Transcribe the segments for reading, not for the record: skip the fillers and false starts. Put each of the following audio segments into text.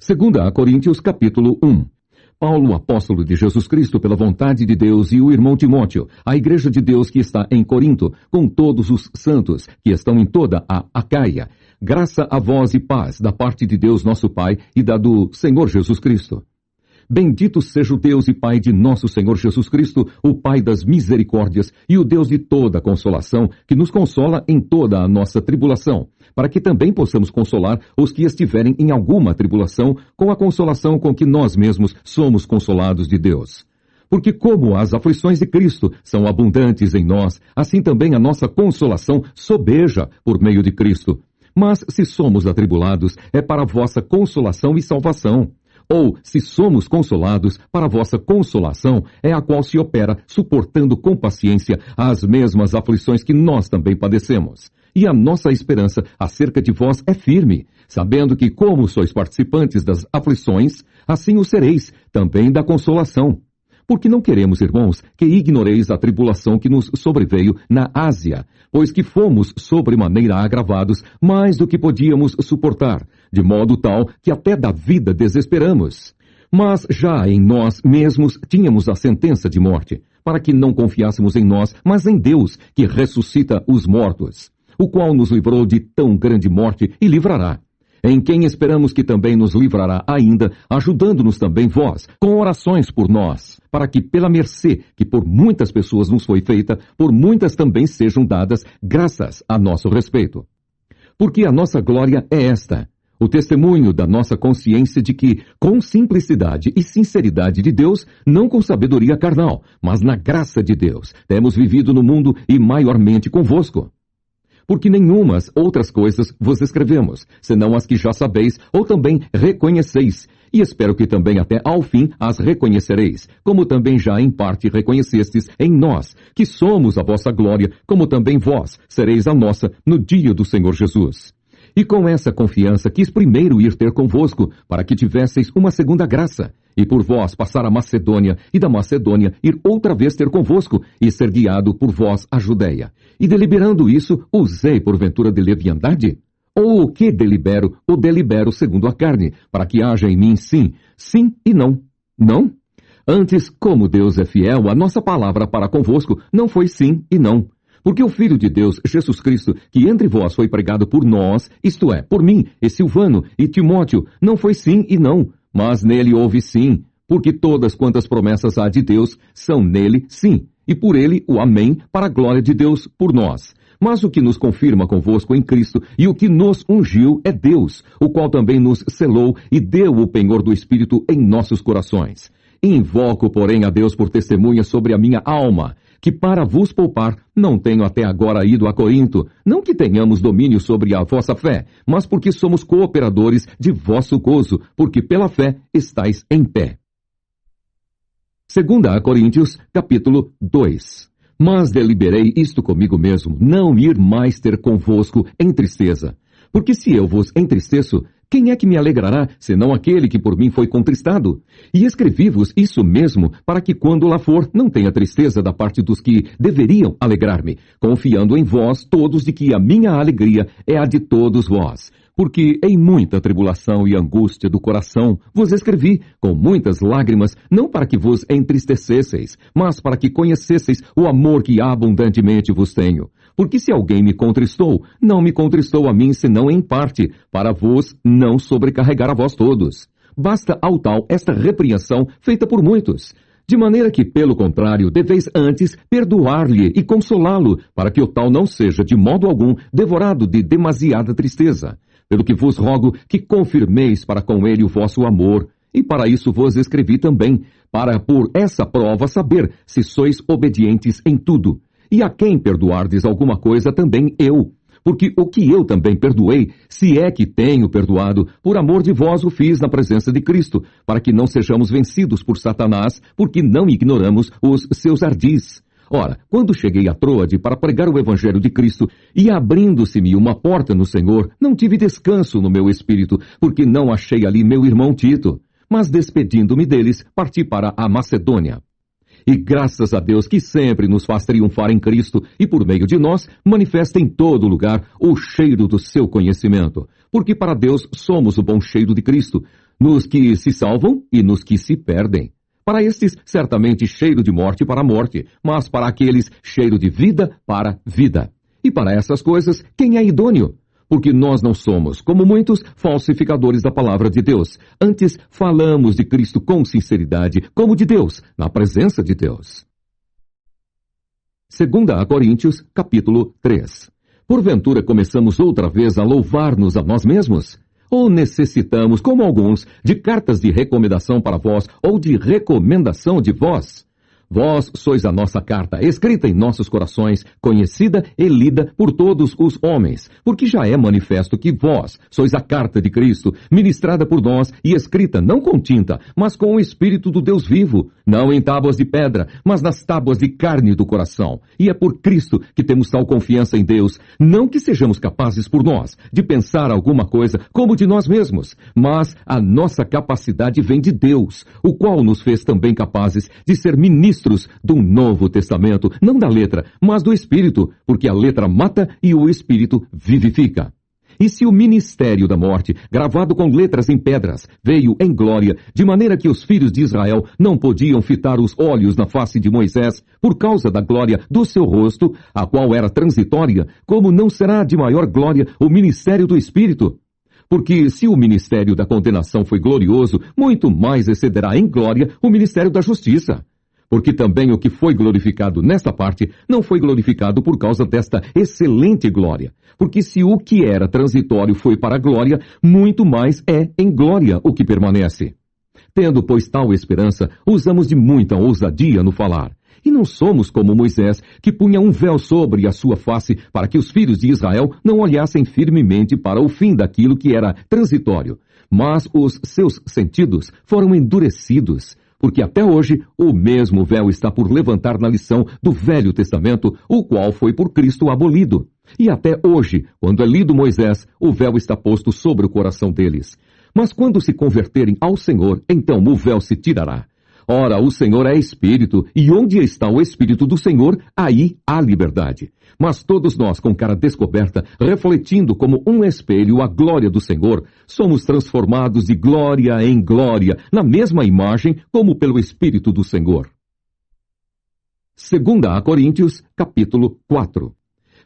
Segunda a Coríntios, capítulo 1. Paulo, apóstolo de Jesus Cristo, pela vontade de Deus, e o irmão Timóteo, a igreja de Deus que está em Corinto, com todos os santos que estão em toda a Acaia. Graça a vós e paz, da parte de Deus nosso Pai e da do Senhor Jesus Cristo. Bendito seja o Deus e Pai de nosso Senhor Jesus Cristo, o Pai das misericórdias e o Deus de toda consolação, que nos consola em toda a nossa tribulação, para que também possamos consolar os que estiverem em alguma tribulação, com a consolação com que nós mesmos somos consolados de Deus. Porque como as aflições de Cristo são abundantes em nós, assim também a nossa consolação sobeja por meio de Cristo. Mas se somos atribulados, é para a vossa consolação e salvação. Ou, se somos consolados, para a vossa consolação é a qual se opera, suportando com paciência as mesmas aflições que nós também padecemos. E a nossa esperança acerca de vós é firme, sabendo que, como sois participantes das aflições, assim o sereis também da consolação. Porque não queremos, irmãos, que ignoreis a tribulação que nos sobreveio na Ásia, pois que fomos sobremaneira agravados mais do que podíamos suportar, de modo tal que até da vida desesperamos. Mas já em nós mesmos tínhamos a sentença de morte, para que não confiássemos em nós, mas em Deus, que ressuscita os mortos, o qual nos livrou de tão grande morte e livrará. Em quem esperamos que também nos livrará ainda, ajudando-nos também vós, com orações por nós, para que pela mercê que por muitas pessoas nos foi feita, por muitas também sejam dadas graças a nosso respeito. Porque a nossa glória é esta, o testemunho da nossa consciência de que, com simplicidade e sinceridade de Deus, não com sabedoria carnal, mas na graça de Deus, temos vivido no mundo e maiormente convosco. Porque nenhumas outras coisas vos escrevemos, senão as que já sabeis ou também reconheceis, e espero que também até ao fim as reconhecereis, como também já em parte reconhecestes em nós, que somos a vossa glória, como também vós sereis a nossa no dia do Senhor Jesus. E com essa confiança quis primeiro ir ter convosco, para que tivesseis uma segunda graça, e por vós passar a Macedônia, e da Macedônia ir outra vez ter convosco, e ser guiado por vós a Judéia. E deliberando isso, usei porventura de leviandade? Ou o que delibero, o delibero segundo a carne, para que haja em mim sim, sim e não. Não? Antes, como Deus é fiel, a nossa palavra para convosco não foi sim e não. Porque o Filho de Deus, Jesus Cristo, que entre vós foi pregado por nós, isto é, por mim, e Silvano, e Timóteo, não foi sim e não, mas nele houve sim, porque todas quantas promessas há de Deus são nele sim, e por ele o amém, para a glória de Deus por nós. Mas o que nos confirma convosco em Cristo e o que nos ungiu é Deus, o qual também nos selou e deu o penhor do Espírito em nossos corações. Invoco, porém, a Deus por testemunha sobre a minha alma, que para vos poupar não tenho até agora ido a Corinto, não que tenhamos domínio sobre a vossa fé, mas porque somos cooperadores de vosso gozo, porque pela fé estáis em pé. Segunda a Coríntios, capítulo 2. Mas deliberei isto comigo mesmo, não ir mais ter convosco em tristeza. Porque se eu vos entristeço, quem é que me alegrará, senão aquele que por mim foi contristado? E escrevi-vos isso mesmo, para que quando lá for, não tenha tristeza da parte dos que deveriam alegrar-me, confiando em vós todos de que a minha alegria é a de todos vós. Porque em muita tribulação e angústia do coração vos escrevi, com muitas lágrimas, não para que vos entristecesseis, mas para que conhecesseis o amor que abundantemente vos tenho. Porque se alguém me contristou, não me contristou a mim senão em parte, para vos não sobrecarregar a vós todos. Basta ao tal esta repreensão feita por muitos. De maneira que, pelo contrário, deveis antes perdoar-lhe e consolá-lo, para que o tal não seja, de modo algum, devorado de demasiada tristeza. Pelo que vos rogo que confirmeis para com ele o vosso amor, e para isso vos escrevi também, para por essa prova saber se sois obedientes em tudo. E a quem perdoardes alguma coisa também eu. Porque o que eu também perdoei, se é que tenho perdoado, por amor de vós o fiz na presença de Cristo, para que não sejamos vencidos por Satanás, porque não ignoramos os seus ardis. Ora, quando cheguei a Troade para pregar o Evangelho de Cristo, e abrindo-se-me uma porta no Senhor, não tive descanso no meu espírito, porque não achei ali meu irmão Tito. Mas despedindo-me deles, parti para a Macedônia. E graças a Deus que sempre nos faz triunfar em Cristo e por meio de nós manifesta em todo lugar o cheiro do seu conhecimento. Porque para Deus somos o bom cheiro de Cristo, nos que se salvam e nos que se perdem. Para estes, certamente cheiro de morte para a morte, mas para aqueles, cheiro de vida para vida. E para essas coisas, quem é idôneo? Porque nós não somos, como muitos, falsificadores da palavra de Deus. Antes, falamos de Cristo com sinceridade, como de Deus, na presença de Deus. 2 Coríntios, capítulo 3. Porventura começamos outra vez a louvar-nos a nós mesmos? Ou necessitamos, como alguns, de cartas de recomendação para vós, ou de recomendação de vós? Vós sois a nossa carta, escrita em nossos corações, conhecida e lida por todos os homens, porque já é manifesto que vós sois a carta de Cristo, ministrada por nós e escrita não com tinta, mas com o Espírito do Deus vivo, não em tábuas de pedra, mas nas tábuas de carne do coração. E é por Cristo que temos tal confiança em Deus, não que sejamos capazes por nós de pensar alguma coisa como de nós mesmos, mas a nossa capacidade vem de Deus, o qual nos fez também capazes de ser ministros do Novo Testamento, não da letra, mas do Espírito, porque a letra mata e o Espírito vivifica. E se o ministério da morte, gravado com letras em pedras, veio em glória, de maneira que os filhos de Israel não podiam fitar os olhos na face de Moisés, por causa da glória do seu rosto, a qual era transitória, como não será de maior glória o ministério do Espírito? Porque se o ministério da condenação foi glorioso, muito mais excederá em glória o ministério da justiça. Porque também o que foi glorificado nesta parte não foi glorificado por causa desta excelente glória. Porque se o que era transitório foi para a glória, muito mais é em glória o que permanece. Tendo, pois, tal esperança, usamos de muita ousadia no falar. E não somos como Moisés, que punha um véu sobre a sua face para que os filhos de Israel não olhassem firmemente para o fim daquilo que era transitório. Mas os seus sentidos foram endurecidos, porque até hoje o mesmo véu está por levantar na lição do Velho Testamento, o qual foi por Cristo abolido. E até hoje, quando é lido Moisés, o véu está posto sobre o coração deles. Mas quando se converterem ao Senhor, então o véu se tirará. Ora, o Senhor é Espírito, e onde está o Espírito do Senhor, aí há liberdade. Mas todos nós, com cara descoberta, refletindo como um espelho a glória do Senhor, somos transformados de glória em glória, na mesma imagem, como pelo Espírito do Senhor. 2 Coríntios, capítulo 4.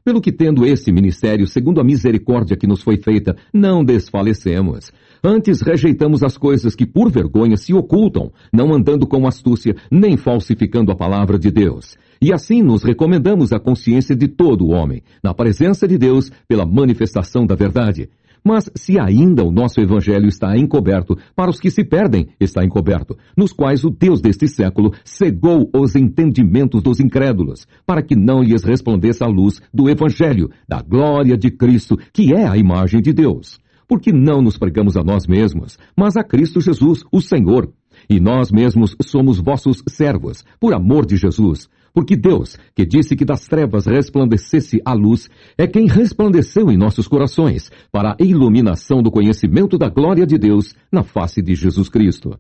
Pelo que, tendo esse ministério, segundo a misericórdia que nos foi feita, não desfalecemos. Antes rejeitamos as coisas que por vergonha se ocultam, não andando com astúcia, nem falsificando a palavra de Deus. E assim nos recomendamos a consciência de todo o homem, na presença de Deus, pela manifestação da verdade. Mas se ainda o nosso evangelho está encoberto, para os que se perdem está encoberto, nos quais o Deus deste século cegou os entendimentos dos incrédulos, para que não lhes resplandeça a luz do evangelho, da glória de Cristo, que é a imagem de Deus. Porque não nos pregamos a nós mesmos, mas a Cristo Jesus, o Senhor. E nós mesmos somos vossos servos, por amor de Jesus. Porque Deus, que disse que das trevas resplandecesse a luz, é quem resplandeceu em nossos corações, para a iluminação do conhecimento da glória de Deus na face de Jesus Cristo.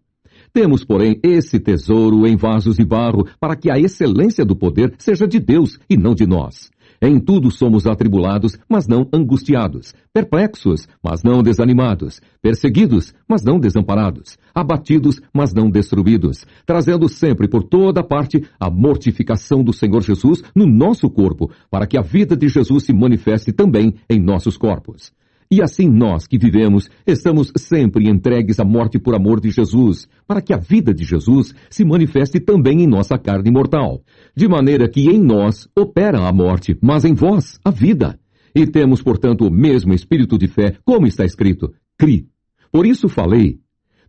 Temos, porém, esse tesouro em vasos de barro, para que a excelência do poder seja de Deus e não de nós. Em tudo somos atribulados, mas não angustiados, perplexos, mas não desanimados, perseguidos, mas não desamparados, abatidos, mas não destruídos, trazendo sempre por toda parte a mortificação do Senhor Jesus no nosso corpo, para que a vida de Jesus se manifeste também em nossos corpos. E assim nós que vivemos, estamos sempre entregues à morte por amor de Jesus, para que a vida de Jesus se manifeste também em nossa carne mortal. De maneira que em nós opera a morte, mas em vós a vida. E temos, portanto, o mesmo espírito de fé, como está escrito, cri. Por isso falei.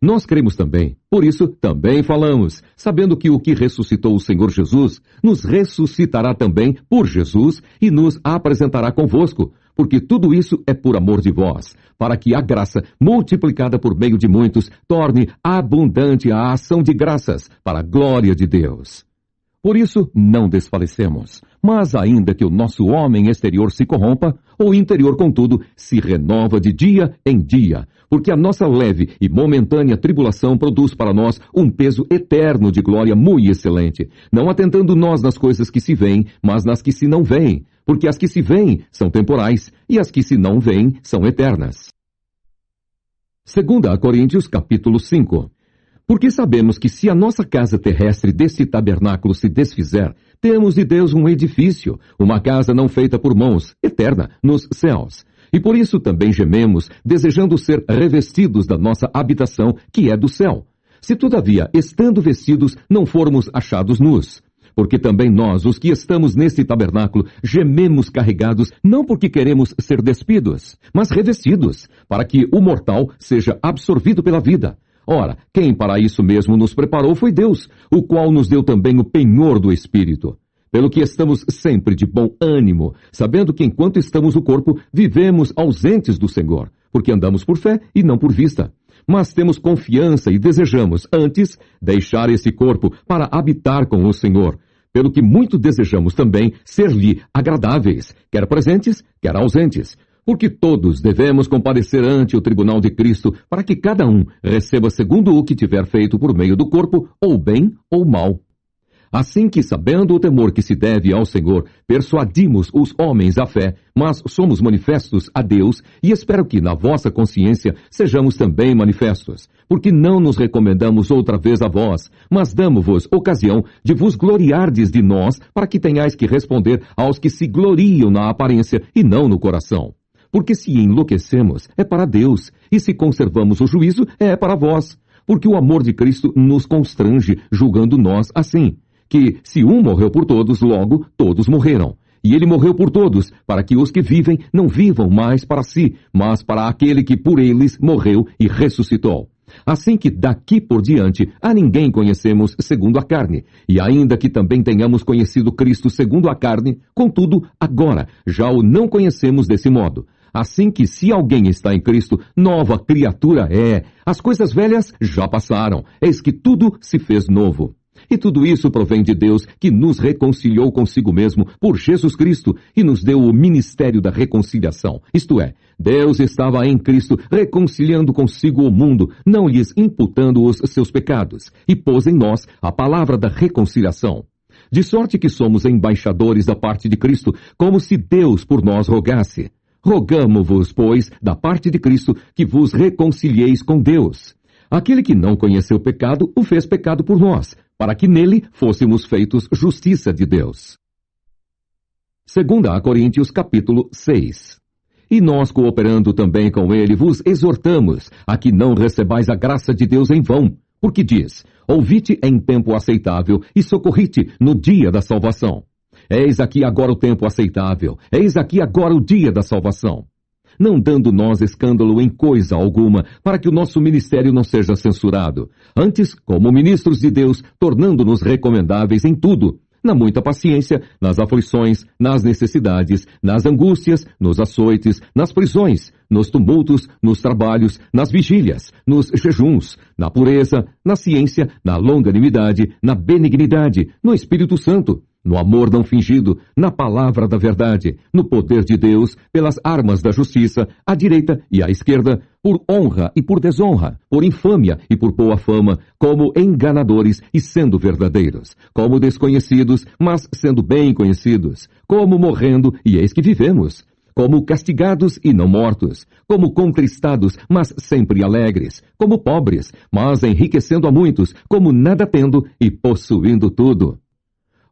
Nós cremos também, por isso também falamos, sabendo que o que ressuscitou o Senhor Jesus, nos ressuscitará também por Jesus e nos apresentará convosco, porque tudo isso é por amor de vós, para que a graça, multiplicada por meio de muitos, torne abundante a ação de graças, para a glória de Deus. Por isso, não desfalecemos. Mas ainda que o nosso homem exterior se corrompa, o interior, contudo, se renova de dia em dia, porque a nossa leve e momentânea tribulação produz para nós um peso eterno de glória muito excelente, não atentando nós nas coisas que se veem, mas nas que se não veem, porque as que se veem são temporais, e as que se não veem são eternas. 2 Coríntios capítulo 5. Porque sabemos que se a nossa casa terrestre deste tabernáculo se desfizer, temos de Deus um edifício, uma casa não feita por mãos, eterna, nos céus. E por isso também gememos, desejando ser revestidos da nossa habitação, que é do céu. Se todavia, estando vestidos, não formos achados nus. Porque também nós, os que estamos neste tabernáculo, gememos carregados, não porque queremos ser despidos, mas revestidos, para que o mortal seja absorvido pela vida. Ora, quem para isso mesmo nos preparou foi Deus, o qual nos deu também o penhor do Espírito. Pelo que estamos sempre de bom ânimo, sabendo que enquanto estamos no corpo, vivemos ausentes do Senhor, porque andamos por fé e não por vista. Mas temos confiança e desejamos, antes, deixar esse corpo para habitar com o Senhor, pelo que muito desejamos também ser-lhe agradáveis, quer presentes, quer ausentes. Porque todos devemos comparecer ante o tribunal de Cristo, para que cada um receba segundo o que tiver feito por meio do corpo, ou bem ou mal. Assim que, sabendo o temor que se deve ao Senhor, persuadimos os homens à fé, mas somos manifestos a Deus, e espero que na vossa consciência sejamos também manifestos, porque não nos recomendamos outra vez a vós, mas damo-vos ocasião de vos gloriardes de nós, para que tenhais que responder aos que se gloriam na aparência e não no coração. Porque se enlouquecemos, é para Deus, e se conservamos o juízo, é para vós. Porque o amor de Cristo nos constrange, julgando nós assim, que se um morreu por todos, logo todos morreram. E ele morreu por todos, para que os que vivem não vivam mais para si, mas para aquele que por eles morreu e ressuscitou. Assim que daqui por diante a ninguém conhecemos segundo a carne, e ainda que também tenhamos conhecido Cristo segundo a carne, contudo, agora já o não conhecemos desse modo. Assim que se alguém está em Cristo, nova criatura é. As coisas velhas já passaram, eis que tudo se fez novo. E tudo isso provém de Deus, que nos reconciliou consigo mesmo por Jesus Cristo e nos deu o ministério da reconciliação. Isto é, Deus estava em Cristo reconciliando consigo o mundo, não lhes imputando os seus pecados, e pôs em nós a palavra da reconciliação. De sorte que somos embaixadores da parte de Cristo, como se Deus por nós rogasse. Rogamo-vos, pois, da parte de Cristo, que vos reconcilieis com Deus. Aquele que não conheceu pecado, o fez pecado por nós, para que nele fôssemos feitos justiça de Deus. 2 Coríntios capítulo 6. E nós, cooperando também com ele, vos exortamos a que não recebais a graça de Deus em vão, porque diz, ouvi-te em tempo aceitável e socorri-te no dia da salvação. Eis aqui agora o tempo aceitável, eis aqui agora o dia da salvação. Não dando nós escândalo em coisa alguma, para que o nosso ministério não seja censurado. Antes, como ministros de Deus, tornando-nos recomendáveis em tudo, na muita paciência, nas aflições, nas necessidades, nas angústias, nos açoites, nas prisões, nos tumultos, nos trabalhos, nas vigílias, nos jejuns, na pureza, na ciência, na longanimidade, na benignidade, no Espírito Santo, no amor não fingido, na palavra da verdade, no poder de Deus, pelas armas da justiça, à direita e à esquerda, por honra e por desonra, por infâmia e por boa fama, como enganadores e sendo verdadeiros, como desconhecidos, mas sendo bem conhecidos, como morrendo e eis que vivemos, como castigados e não mortos, como contristados, mas sempre alegres, como pobres, mas enriquecendo a muitos, como nada tendo e possuindo tudo.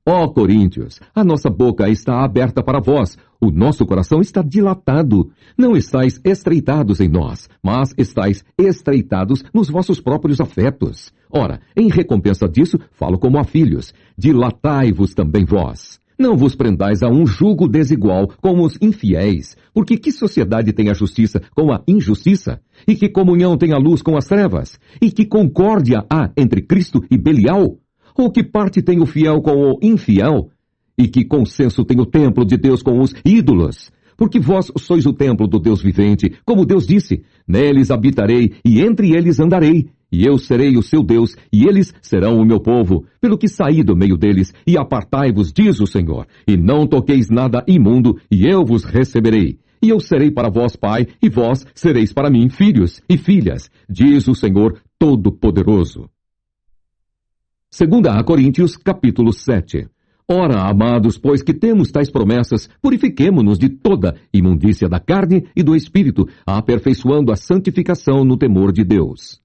Ó Coríntios, a nossa boca está aberta para vós, o nosso coração está dilatado. Não estáis estreitados em nós, mas estáis estreitados nos vossos próprios afetos. Ora, em recompensa disso, falo como a filhos, dilatai-vos também vós. Não vos prendais a um jugo desigual com os infiéis, porque que sociedade tem a justiça com a injustiça? E que comunhão tem a luz com as trevas? E que concórdia há entre Cristo e Belial? Ou que parte tem o fiel com o infiel? E que consenso tem o templo de Deus com os ídolos? Porque vós sois o templo do Deus vivente, como Deus disse, neles habitarei e entre eles andarei, e eu serei o seu Deus, e eles serão o meu povo, pelo que saí do meio deles, e apartai-vos, diz o Senhor, e não toqueis nada imundo, e eu vos receberei. E eu serei para vós pai, e vós sereis para mim filhos e filhas, diz o Senhor Todo-Poderoso. 2 Coríntios, capítulo 7. Ora, amados, pois que temos tais promessas, purifiquemo-nos de toda imundícia da carne e do espírito, aperfeiçoando a santificação no temor de Deus.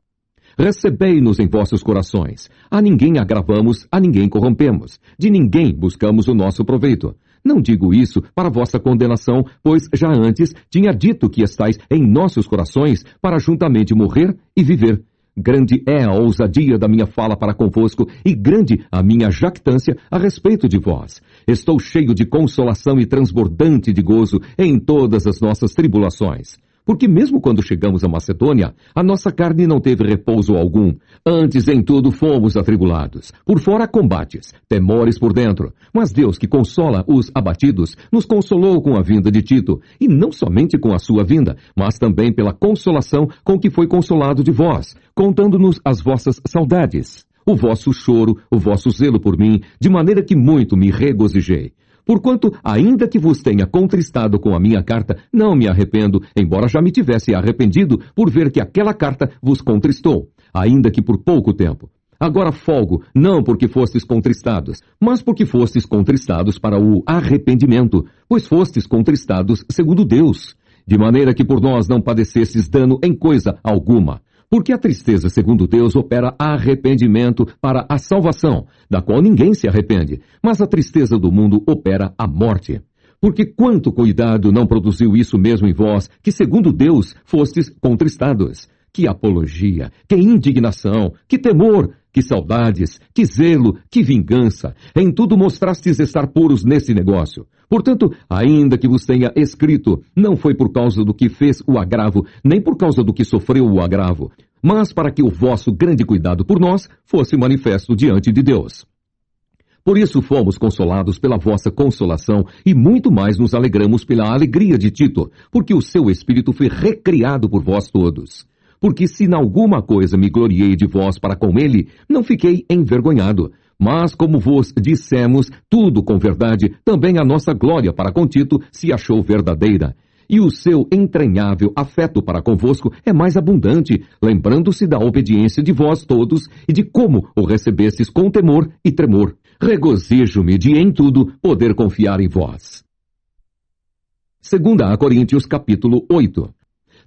Recebei-nos em vossos corações. A ninguém agravamos, a ninguém corrompemos. De ninguém buscamos o nosso proveito. Não digo isso para vossa condenação, pois já antes tinha dito que estais em nossos corações para juntamente morrer e viver. Grande é a ousadia da minha fala para convosco e grande a minha jactância a respeito de vós. Estou cheio de consolação e transbordante de gozo em todas as nossas tribulações. Porque mesmo quando chegamos a Macedônia, a nossa carne não teve repouso algum. Antes em tudo fomos atribulados. Por fora combates, temores por dentro. Mas Deus, que consola os abatidos, nos consolou com a vinda de Tito. E não somente com a sua vinda, mas também pela consolação com que foi consolado de vós, contando-nos as vossas saudades, o vosso choro, o vosso zelo por mim, de maneira que muito me regozijei. Porquanto, ainda que vos tenha contristado com a minha carta, não me arrependo, embora já me tivesse arrependido por ver que aquela carta vos contristou, ainda que por pouco tempo. Agora folgo, não porque fostes contristados, mas porque fostes contristados para o arrependimento, pois fostes contristados segundo Deus, de maneira que por nós não padecestes dano em coisa alguma. Porque a tristeza, segundo Deus, opera arrependimento para a salvação, da qual ninguém se arrepende, mas a tristeza do mundo opera a morte. Porque quanto cuidado não produziu isso mesmo em vós, que segundo Deus fostes contristados? Que apologia, que indignação, que temor, que saudades, que zelo, que vingança. Em tudo mostrastes estar puros nesse negócio. Portanto, ainda que vos tenha escrito, não foi por causa do que fez o agravo, nem por causa do que sofreu o agravo, mas para que o vosso grande cuidado por nós fosse manifesto diante de Deus. Por isso fomos consolados pela vossa consolação e muito mais nos alegramos pela alegria de Tito, porque o seu espírito foi recriado por vós todos. Porque se em alguma coisa me gloriei de vós para com ele, não fiquei envergonhado. Mas, como vos dissemos, tudo com verdade, também a nossa glória para com Tito se achou verdadeira. E o seu entranhável afeto para convosco é mais abundante, lembrando-se da obediência de vós todos e de como o recebestes com temor e tremor. Regozijo-me de, em tudo, poder confiar em vós. 2 Coríntios, capítulo 8.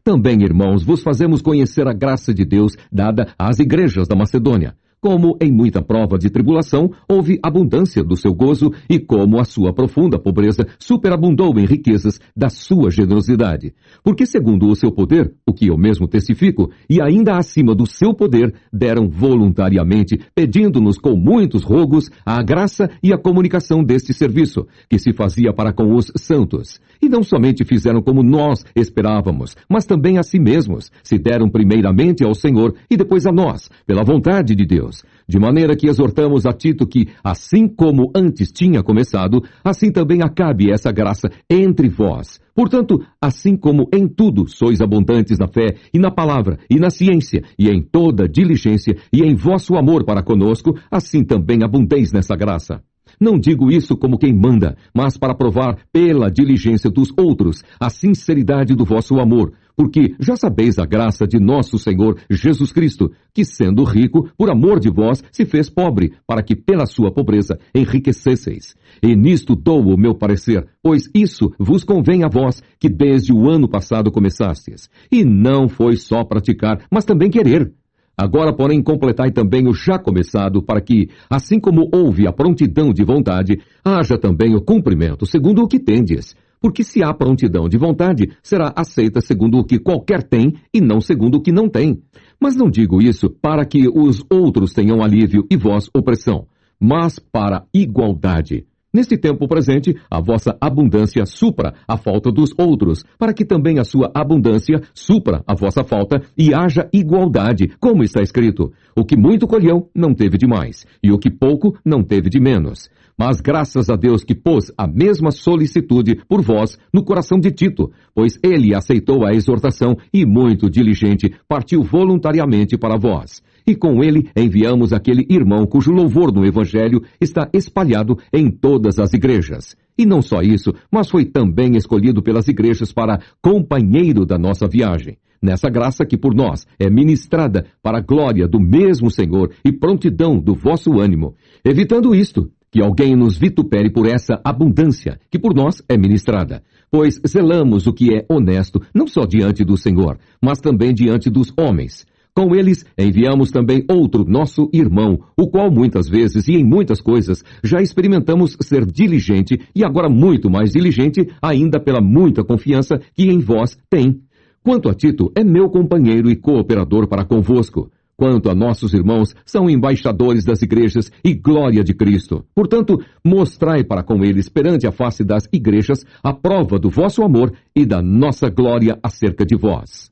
Também, irmãos, vos fazemos conhecer a graça de Deus dada às igrejas da Macedônia. Como em muita prova de tribulação, houve abundância do seu gozo, e como a sua profunda pobreza superabundou em riquezas da sua generosidade. Porque segundo o seu poder, o que eu mesmo testifico, e ainda acima do seu poder, deram voluntariamente, pedindo-nos com muitos rogos a graça e a comunicação deste serviço, que se fazia para com os santos. E não somente fizeram como nós esperávamos, mas também a si mesmos, se deram primeiramente ao Senhor e depois a nós, pela vontade de Deus. De maneira que exortamos a Tito que, assim como antes tinha começado, assim também acabe essa graça entre vós. Portanto, assim como em tudo sois abundantes na fé e na palavra e na ciência e em toda diligência e em vosso amor para conosco, assim também abundeis nessa graça. Não digo isso como quem manda, mas para provar pela diligência dos outros a sinceridade do vosso amor, porque já sabeis a graça de nosso Senhor Jesus Cristo, que sendo rico, por amor de vós, se fez pobre, para que pela sua pobreza enriquecesseis. E nisto dou o meu parecer, pois isso vos convém a vós, que desde o ano passado começastes. E não foi só praticar, mas também querer. Agora, porém, completai também o já começado, para que, assim como houve a prontidão de vontade, haja também o cumprimento, segundo o que tendes. Porque se há prontidão de vontade, será aceita segundo o que qualquer tem, e não segundo o que não tem. Mas não digo isso para que os outros tenham alívio e vós opressão, mas para igualdade. Neste tempo presente, a vossa abundância supra a falta dos outros, para que também a sua abundância supra a vossa falta e haja igualdade, como está escrito. O que muito colheu, não teve de mais, e o que pouco, não teve de menos. Mas graças a Deus que pôs a mesma solicitude por vós no coração de Tito, pois ele aceitou a exortação e, muito diligente, partiu voluntariamente para vós. E com ele enviamos aquele irmão cujo louvor no Evangelho está espalhado em todas as igrejas. E não só isso, mas foi também escolhido pelas igrejas para companheiro da nossa viagem. Nessa graça que por nós é ministrada para a glória do mesmo Senhor e prontidão do vosso ânimo. Evitando isto, que alguém nos vitupere por essa abundância, que por nós é ministrada. Pois zelamos o que é honesto, não só diante do Senhor, mas também diante dos homens. Com eles enviamos também outro nosso irmão, o qual muitas vezes e em muitas coisas já experimentamos ser diligente e agora muito mais diligente ainda pela muita confiança que em vós tem. Quanto a Tito, é meu companheiro e cooperador para convosco. Quanto a nossos irmãos, são embaixadores das igrejas e glória de Cristo. Portanto, mostrai para com eles perante a face das igrejas a prova do vosso amor e da nossa glória acerca de vós.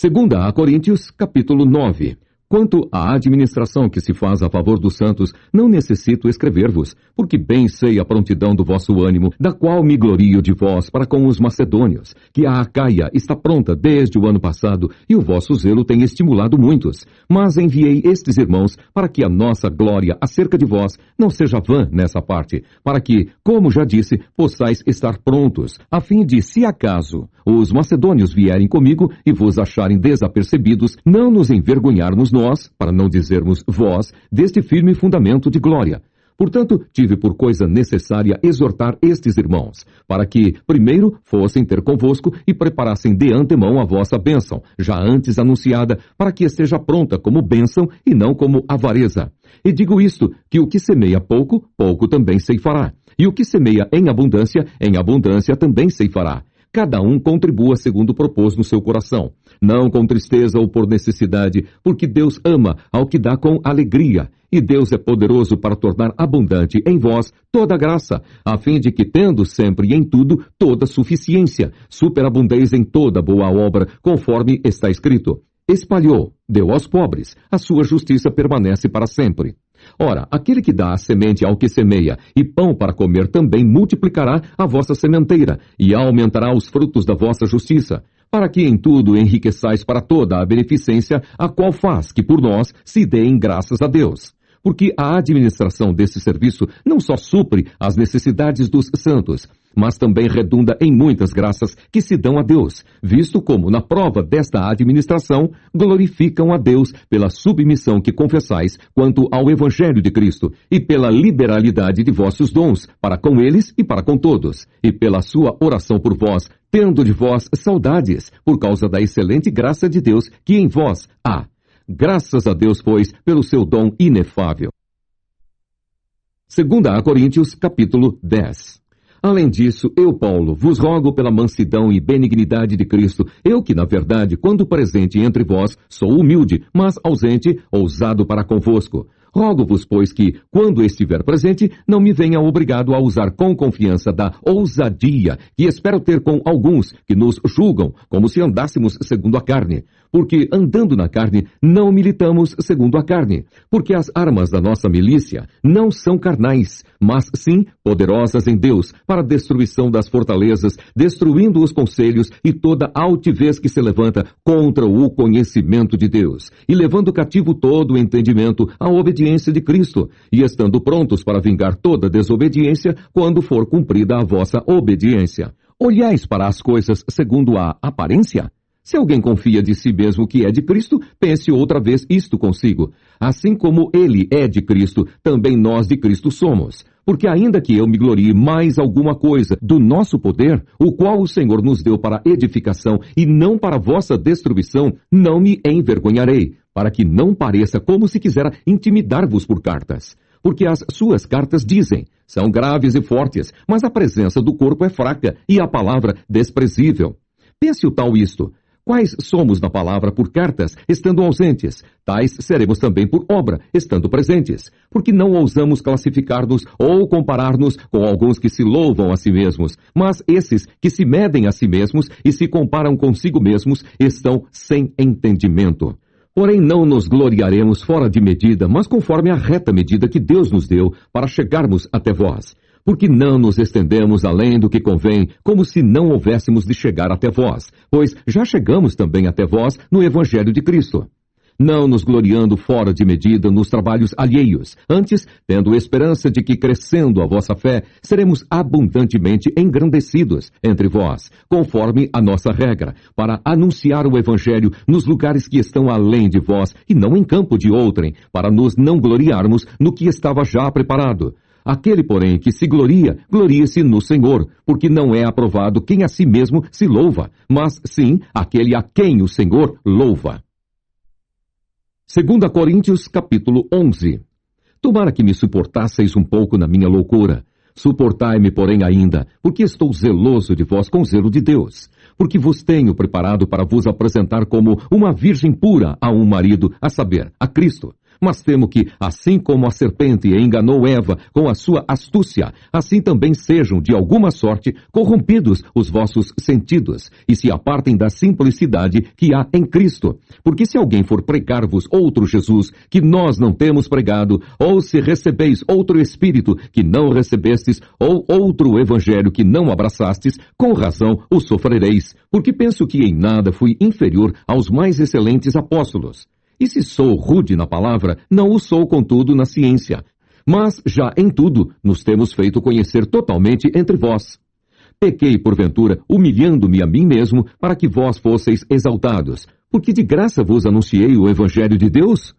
2 Coríntios, capítulo 9. Quanto à administração que se faz a favor dos santos, não necessito escrever-vos, porque bem sei a prontidão do vosso ânimo, da qual me glorio de vós para com os macedônios, que a Acaia está pronta desde o ano passado, e o vosso zelo tem estimulado muitos. Mas enviei estes irmãos para que a nossa glória acerca de vós não seja vã nessa parte, para que, como já disse, possais estar prontos, a fim de, se acaso os macedônios vierem comigo e vos acharem desapercebidos, não nos envergonharmos nós, para não dizermos vós, deste firme fundamento de glória. Portanto, tive por coisa necessária exortar estes irmãos, para que, primeiro, fossem ter convosco e preparassem de antemão a vossa bênção, já antes anunciada, para que esteja pronta como bênção e não como avareza. E digo isto, que o que semeia pouco, pouco também ceifará, e o que semeia em abundância também ceifará. Cada um contribua segundo propôs no seu coração, não com tristeza ou por necessidade, porque Deus ama ao que dá com alegria, e Deus é poderoso para tornar abundante em vós toda graça, a fim de que, tendo sempre e em tudo toda suficiência, superabundeis em toda boa obra, conforme está escrito. Espalhou, deu aos pobres, a sua justiça permanece para sempre. Ora, aquele que dá a semente ao que semeia e pão para comer também multiplicará a vossa sementeira e aumentará os frutos da vossa justiça, para que em tudo enriqueçais para toda a beneficência, a qual faz que por nós se deem graças a Deus. Porque a administração desse serviço não só supre as necessidades dos santos, mas também redunda em muitas graças que se dão a Deus, visto como, na prova desta administração, glorificam a Deus pela submissão que confessais quanto ao Evangelho de Cristo, e pela liberalidade de vossos dons, para com eles e para com todos, e pela sua oração por vós, tendo de vós saudades, por causa da excelente graça de Deus que em vós há. Graças a Deus, pois, pelo seu dom inefável. 2 Coríntios, capítulo 10. Além disso, eu, Paulo, vos rogo pela mansidão e benignidade de Cristo, eu que, na verdade, quando presente entre vós, sou humilde, mas ausente, ousado para convosco. Rogo-vos, pois, que, quando estiver presente, não me venha obrigado a usar com confiança da ousadia que espero ter com alguns que nos julgam, como se andássemos segundo a carne. Porque, andando na carne, não militamos segundo a carne. Porque as armas da nossa milícia não são carnais, mas sim poderosas em Deus, para a destruição das fortalezas, destruindo os conselhos e toda altivez que se levanta contra o conhecimento de Deus, e levando cativo todo o entendimento à obediência de Cristo, e estando prontos para vingar toda desobediência quando for cumprida a vossa obediência. Olhais para as coisas segundo a aparência? Se alguém confia de si mesmo que é de Cristo, pense outra vez isto consigo. Assim como ele é de Cristo, também nós de Cristo somos. Porque ainda que eu me glorie mais alguma coisa do nosso poder, o qual o Senhor nos deu para edificação e não para vossa destruição, não me envergonharei, para que não pareça como se quisera intimidar-vos por cartas. Porque as suas cartas dizem, são graves e fortes, mas a presença do corpo é fraca e a palavra desprezível. Pense o tal isto. Quais somos na palavra por cartas, estando ausentes? Tais seremos também por obra, estando presentes. Porque não ousamos classificar-nos ou comparar-nos com alguns que se louvam a si mesmos. Mas esses que se medem a si mesmos e se comparam consigo mesmos estão sem entendimento. Porém, não nos gloriaremos fora de medida, mas conforme a reta medida que Deus nos deu para chegarmos até vós. Porque não nos estendemos além do que convém, como se não houvéssemos de chegar até vós, pois já chegamos também até vós no Evangelho de Cristo. não nos gloriando fora de medida nos trabalhos alheios, antes, tendo esperança de que, crescendo a vossa fé, seremos abundantemente engrandecidos entre vós, conforme a nossa regra, para anunciar o Evangelho nos lugares que estão além de vós, e não em campo de outrem, para nos não gloriarmos no que estava já preparado. Aquele, porém, que se gloria, glorie-se no Senhor, porque não é aprovado quem a si mesmo se louva, mas sim aquele a quem o Senhor louva. 2 Coríntios, capítulo 11. Tomara que me suportasseis um pouco na minha loucura. Suportai-me, porém, ainda, porque estou zeloso de vós com zelo de Deus, porque vos tenho preparado para vos apresentar como uma virgem pura a um marido, a saber, a Cristo. Mas temo que, assim como a serpente enganou Eva com a sua astúcia, assim também sejam, de alguma sorte, corrompidos os vossos sentidos, e se apartem da simplicidade que há em Cristo. Porque se alguém for pregar-vos outro Jesus, que nós não temos pregado, ou se recebeis outro Espírito que não recebestes, ou outro Evangelho que não abraçastes, com razão o sofrereis, porque penso que em nada fui inferior aos mais excelentes apóstolos. E se sou rude na palavra, não o sou, contudo, na ciência. Mas já em tudo nos temos feito conhecer totalmente entre vós. Pequei, porventura, humilhando-me a mim mesmo, para que vós fosseis exaltados, porque de graça vos anunciei o Evangelho de Deus?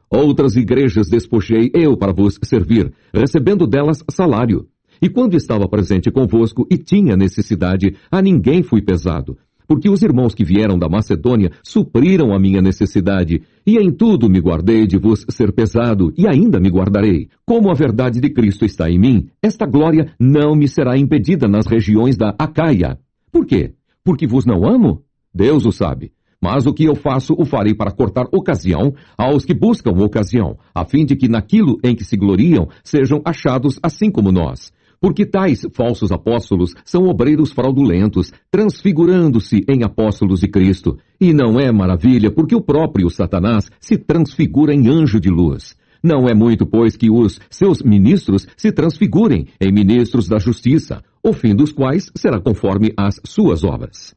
Outras igrejas despojei eu para vos servir, recebendo delas salário. E quando estava presente convosco e tinha necessidade, a ninguém fui pesado, porque os irmãos que vieram da Macedônia supriram a minha necessidade, e em tudo me guardei de vos ser pesado, e ainda me guardarei. Como a verdade de Cristo está em mim, esta glória não me será impedida nas regiões da Acaia. Por quê? Porque vos não amo? Deus o sabe. Mas o que eu faço, o farei para cortar ocasião aos que buscam ocasião, a fim de que naquilo em que se gloriam sejam achados assim como nós. Porque tais falsos apóstolos são obreiros fraudulentos, transfigurando-se em apóstolos de Cristo. E não é maravilha, porque o próprio Satanás se transfigura em anjo de luz. Não é muito, pois, que os seus ministros se transfigurem em ministros da justiça, o fim dos quais será conforme as suas obras.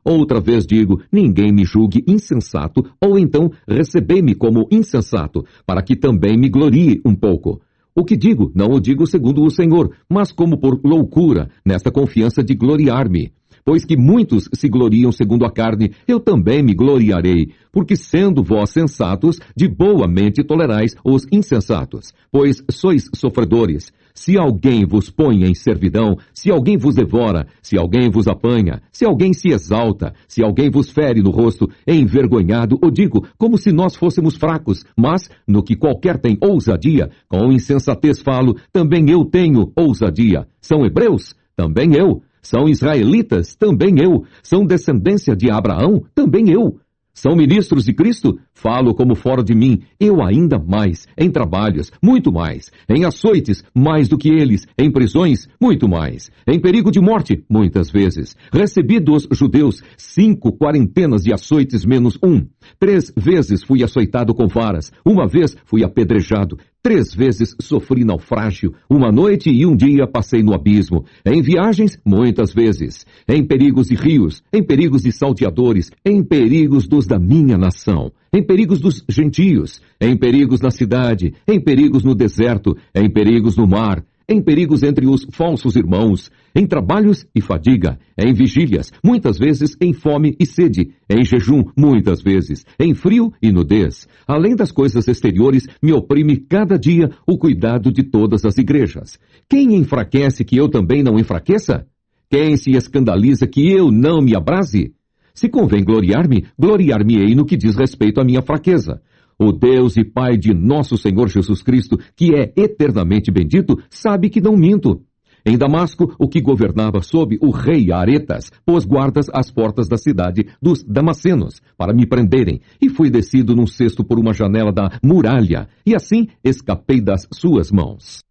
Outra vez digo, ninguém me julgue insensato, ou então recebei-me como insensato, para que também me glorie um pouco. O que digo, não o digo segundo o Senhor, mas como por loucura, nesta confiança de gloriar-me. Pois que muitos se gloriam segundo a carne, eu também me gloriarei, porque sendo vós sensatos, de boa mente tolerais os insensatos, pois sois sofredores. Se alguém vos põe em servidão, se alguém vos devora, se alguém vos apanha, se alguém se exalta, se alguém vos fere no rosto, envergonhado, o digo, como se nós fôssemos fracos, mas, no que qualquer tem ousadia, com insensatez falo, também eu tenho ousadia. São hebreus? Também eu. São israelitas? Também eu. São descendência de Abraão? Também eu. São ministros de Cristo? Falo como fora de mim, eu ainda mais, em trabalhos, muito mais, em açoites, mais do que eles, em prisões, muito mais, em perigo de morte, muitas vezes. Recebi dos judeus 5 quarentenas de açoites menos 1. 3 vezes fui açoitado com varas, 1 vez fui apedrejado, 3 vezes sofri naufrágio, 1 noite e 1 dia passei no abismo, em viagens, muitas vezes, em perigos de rios, em perigos de salteadores, em perigos dos da minha nação, em perigos dos gentios, em perigos na cidade, em perigos no deserto, em perigos no mar, em perigos entre os falsos irmãos, em trabalhos e fadiga, em vigílias, muitas vezes em fome e sede, em jejum, muitas vezes, em frio e nudez. Além das coisas exteriores, me oprime cada dia o cuidado de todas as igrejas. Quem enfraquece que eu também não enfraqueça? Quem se escandaliza que eu não me abrase? Se convém gloriar-me, gloriar-me-ei no que diz respeito à minha fraqueza. O Deus e Pai de nosso Senhor Jesus Cristo, que é eternamente bendito, sabe que não minto. Em Damasco, o que governava sob o rei Aretas, pôs guardas às portas da cidade dos Damascenos, para me prenderem, e fui descido num cesto por uma janela da muralha, e assim escapei das suas mãos.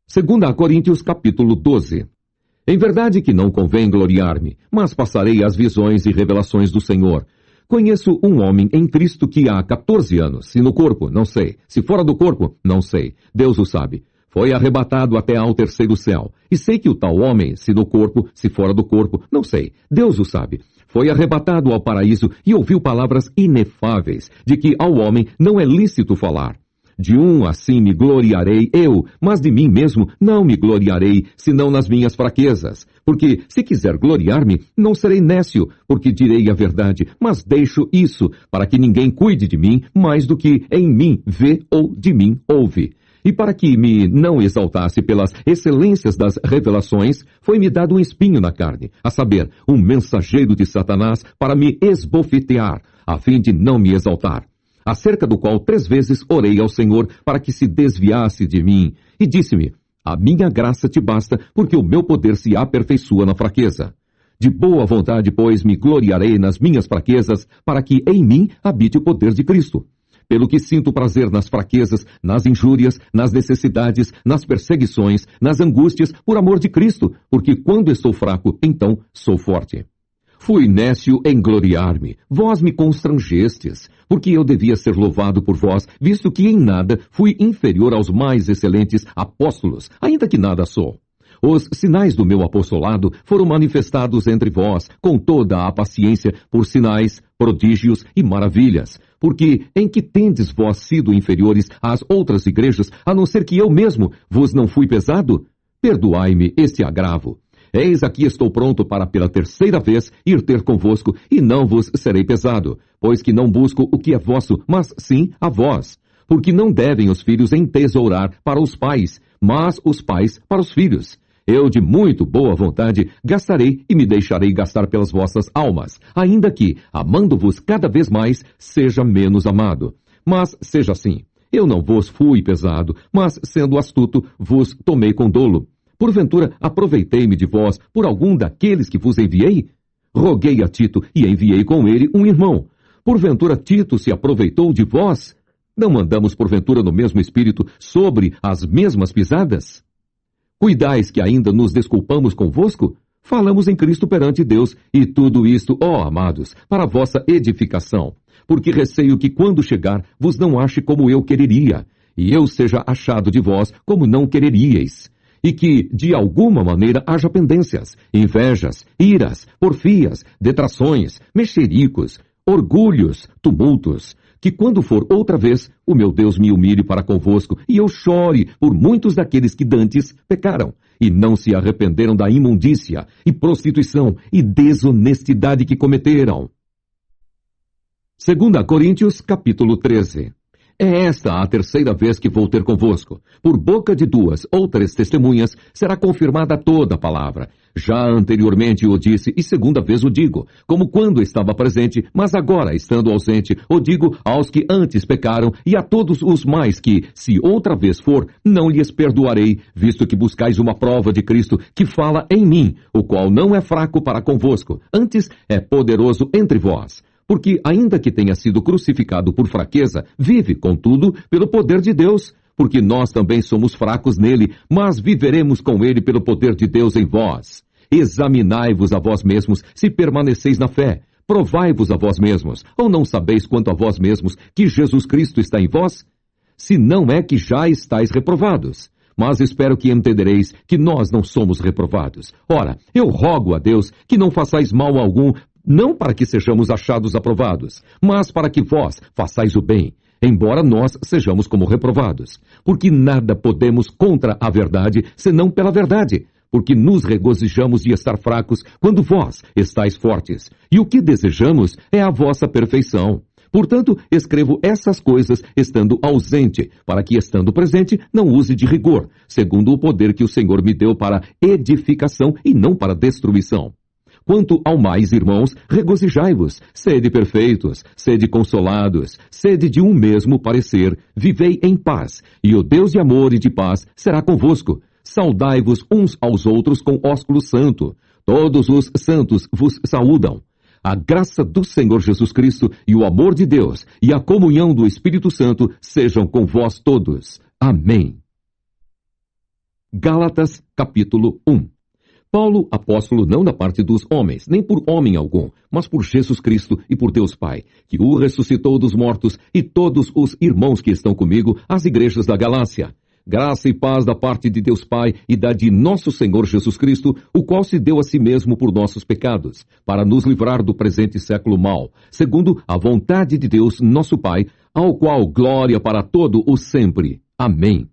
2 Coríntios capítulo 12. Em verdade que não convém gloriar-me, mas passarei as visões e revelações do Senhor. Conheço um homem em Cristo que há 14 anos, se no corpo, não sei, se fora do corpo, não sei, Deus o sabe. Foi arrebatado até ao 3º céu, e sei que o tal homem, se no corpo, se fora do corpo, não sei, Deus o sabe. foi arrebatado ao paraíso e ouviu palavras inefáveis, de que ao homem não é lícito falar. De um assim me gloriarei eu, mas de mim mesmo não me gloriarei, senão nas minhas fraquezas. Porque, se quiser gloriar-me, não serei nécio, porque direi a verdade, mas deixo isso, para que ninguém cuide de mim mais do que em mim vê ou de mim ouve. E para que me não exaltasse pelas excelências das revelações, foi-me dado um espinho na carne, a saber, um mensageiro de Satanás para me esbofetear, a fim de não me exaltar. Acerca do qual 3 vezes orei ao Senhor para que se desviasse de mim. E disse-me, a minha graça te basta, porque o meu poder se aperfeiçoa na fraqueza. De boa vontade, pois, me gloriarei nas minhas fraquezas, para que em mim habite o poder de Cristo. Pelo que sinto prazer nas fraquezas, nas injúrias, nas necessidades, nas perseguições, nas angústias, por amor de Cristo, porque quando estou fraco, então sou forte. Fui nécio em gloriar-me, vós me constrangestes, porque eu devia ser louvado por vós, visto que em nada fui inferior aos mais excelentes apóstolos, ainda que nada sou. Os sinais do meu apostolado foram manifestados entre vós, com toda a paciência, por sinais, prodígios e maravilhas, porque em que tendes vós sido inferiores às outras igrejas, a não ser que eu mesmo vos não fui pesado? Perdoai-me este agravo. Eis aqui estou pronto para pela 3ª vez ir ter convosco, e não vos serei pesado, pois que não busco o que é vosso, mas sim a vós. Porque não devem os filhos entesourar para os pais, mas os pais para os filhos. Eu de muito boa vontade gastarei e me deixarei gastar pelas vossas almas, ainda que, amando-vos cada vez mais, seja menos amado. Mas seja assim, eu não vos fui pesado, mas sendo astuto, vos tomei com dolo. Porventura, aproveitei-me de vós por algum daqueles que vos enviei? Roguei a Tito e enviei com ele um irmão. Porventura, Tito se aproveitou de vós? Não andamos, porventura, no mesmo espírito, sobre as mesmas pisadas? Cuidais que ainda nos desculpamos convosco? Falamos em Cristo perante Deus, e tudo isto, ó amados, para a vossa edificação. Porque receio que, quando chegar, vos não ache como eu quereria, e eu seja achado de vós como não quereríeis. E que, de alguma maneira, haja pendências, invejas, iras, porfias, detrações, mexericos, orgulhos, tumultos, que quando for outra vez, o meu Deus me humilhe para convosco, e eu chore por muitos daqueles que dantes pecaram, e não se arrependeram da imundícia, e prostituição, e desonestidade que cometeram. 2 Coríntios, capítulo 13. É esta a 3ª vez que vou ter convosco. Por boca de 2 ou 3 testemunhas será confirmada toda a palavra. Já anteriormente o disse e 2ª vez o digo, como quando estava presente, mas agora, estando ausente, o digo aos que antes pecaram e a todos os mais que, se outra vez for, não lhes perdoarei, visto que buscais uma prova de Cristo que fala em mim, o qual não é fraco para convosco, antes é poderoso entre vós. Porque, ainda que tenha sido crucificado por fraqueza, vive, contudo, pelo poder de Deus. Porque nós também somos fracos nele, mas viveremos com ele pelo poder de Deus em vós. Examinai-vos a vós mesmos, se permaneceis na fé. Provai-vos a vós mesmos, ou não sabeis quanto a vós mesmos que Jesus Cristo está em vós? Se não é que já estáis reprovados. Mas espero que entendereis que nós não somos reprovados. Ora, eu rogo a Deus que não façais mal algum, não para que sejamos achados aprovados, mas para que vós façais o bem, embora nós sejamos como reprovados. Porque nada podemos contra a verdade, senão pela verdade. Porque nos regozijamos de estar fracos, quando vós estáis fortes. E o que desejamos é a vossa perfeição. Portanto, escrevo essas coisas estando ausente, para que, estando presente, não use de rigor, segundo o poder que o Senhor me deu para edificação e não para destruição. Quanto ao mais, irmãos, regozijai-vos, sede perfeitos, sede consolados, sede de um mesmo parecer, vivei em paz, e o Deus de amor e de paz será convosco. Saudai-vos uns aos outros com ósculo santo. Todos os santos vos saúdam. A graça do Senhor Jesus Cristo e o amor de Deus e a comunhão do Espírito Santo sejam com vós todos. Amém. Gálatas, capítulo 1. Paulo, apóstolo não da parte dos homens, nem por homem algum, mas por Jesus Cristo e por Deus Pai, que o ressuscitou dos mortos, e todos os irmãos que estão comigo, às igrejas da Galácia. Graça e paz da parte de Deus Pai e da de nosso Senhor Jesus Cristo, o qual se deu a si mesmo por nossos pecados, para nos livrar do presente século mau, segundo a vontade de Deus, nosso Pai, ao qual glória para todo o sempre. Amém.